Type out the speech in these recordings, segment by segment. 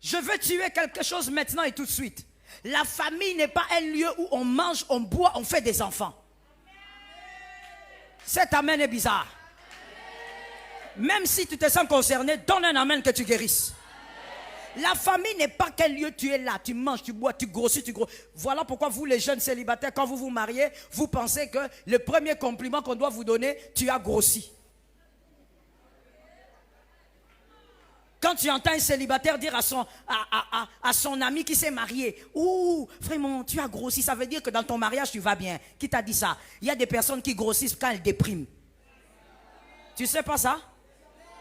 Je veux tuer quelque chose maintenant et tout de suite. La famille n'est pas un lieu où on mange, on boit, on fait des enfants. Cet amen est bizarre. Même si tu te sens concerné, donne un amen que tu guérisses. La famille n'est pas quel lieu tu es là. Tu manges, tu bois, tu grossis, tu grossis. Voilà pourquoi vous les jeunes célibataires, quand vous vous mariez, vous pensez que le premier compliment qu'on doit vous donner, tu as grossi. Quand tu entends un célibataire dire à son ami qui s'est marié, « Ouh, vraiment, tu as grossi », ça veut dire que dans ton mariage, tu vas bien. Qui t'a dit ça? Il y a des personnes qui grossissent quand elles dépriment. Tu sais pas ça?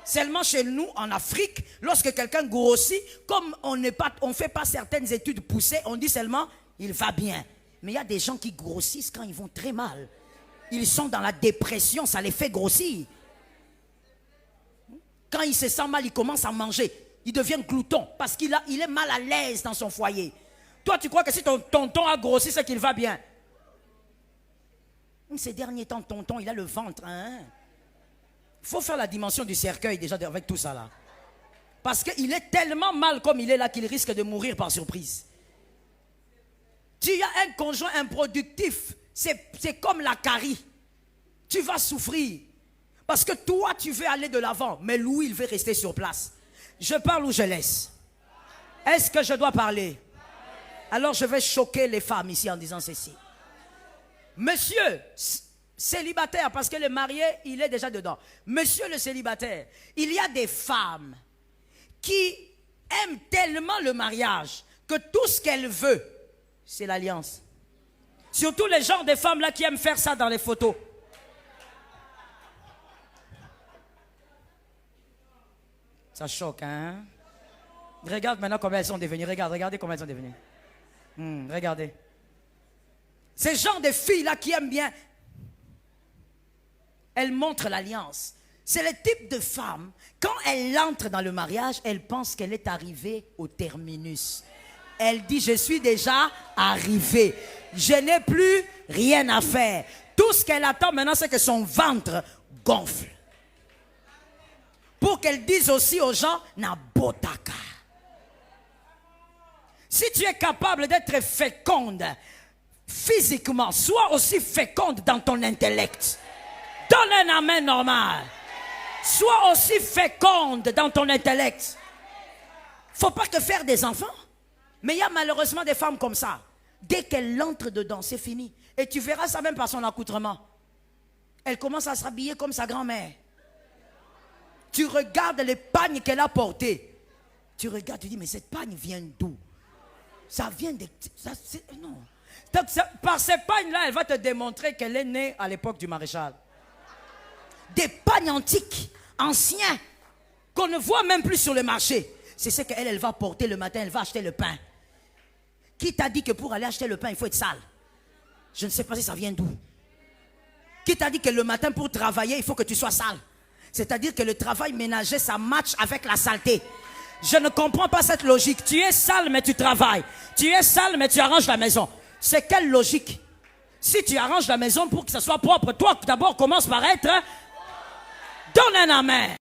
Seulement chez nous, en Afrique, lorsque quelqu'un grossit, comme on ne fait pas certaines études poussées, on dit seulement, il va bien. Mais il y a des gens qui grossissent quand ils vont très mal. Ils sont dans la dépression, ça les fait grossir. Quand il se sent mal, il commence à manger. Il devient glouton parce qu'il est mal à l'aise dans son foyer. Toi, tu crois que si ton tonton a grossi, c'est qu'il va bien. Ces derniers temps, tonton, il a le ventre. Hein? Il faut faire la dimension du cercueil déjà avec tout ça là. Parce qu'il est tellement mal comme il est là qu'il risque de mourir par surprise. Tu as un conjoint improductif. C'est comme la carie. Tu vas souffrir. Parce que toi, tu veux aller de l'avant, mais lui, il veut rester sur place. Je parle ou je laisse? Est-ce que je dois parler? Alors, je vais choquer les femmes ici en disant ceci. Monsieur, célibataire, parce que le marié, il est déjà dedans. Monsieur le célibataire, il y a des femmes qui aiment tellement le mariage que tout ce qu'elle veut, c'est l'alliance. Surtout les genres de femmes là qui aiment faire ça dans les photos. Ça choque, hein? Regarde maintenant comment elles sont devenues. Regardez comment elles sont devenues. Regardez. Ces genres de filles-là qui aiment bien, elles montrent l'alliance. C'est le type de femme, quand elle entre dans le mariage, elle pense qu'elle est arrivée au terminus. Elle dit, je suis déjà arrivée. Je n'ai plus rien à faire. Tout ce qu'elle attend maintenant, c'est que son ventre gonfle. Pour qu'elle dise aussi aux gens, Nabotaka. Si tu es capable d'être féconde physiquement, sois aussi féconde dans ton intellect. Donne un amen normal. Sois aussi féconde dans ton intellect. Faut pas te faire des enfants. Mais il y a malheureusement des femmes comme ça. Dès qu'elle entre dedans, c'est fini. Et tu verras ça même par son accoutrement. Elle commence à s'habiller comme sa grand-mère. Tu regardes les pagnes qu'elle a portées. Tu regardes, tu dis, mais cette pagne vient d'où? Ça vient de... non. Donc, par ces pagnes-là, elle va te démontrer qu'elle est née à l'époque du maréchal. Des pagnes antiques, anciens, qu'on ne voit même plus sur le marché. C'est ce qu'elle va porter le matin, elle va acheter le pain. Qui t'a dit que pour aller acheter le pain, il faut être sale? Je ne sais pas si ça vient d'où. Qui t'a dit que le matin, pour travailler, il faut que tu sois sale? C'est-à-dire que le travail ménager, ça match avec la saleté. Je ne comprends pas cette logique. Tu es sale, mais tu travailles. Tu es sale, mais tu arranges la maison. C'est quelle logique? Si tu arranges la maison pour que ça soit propre, toi, d'abord, commence par être... Donne un amen.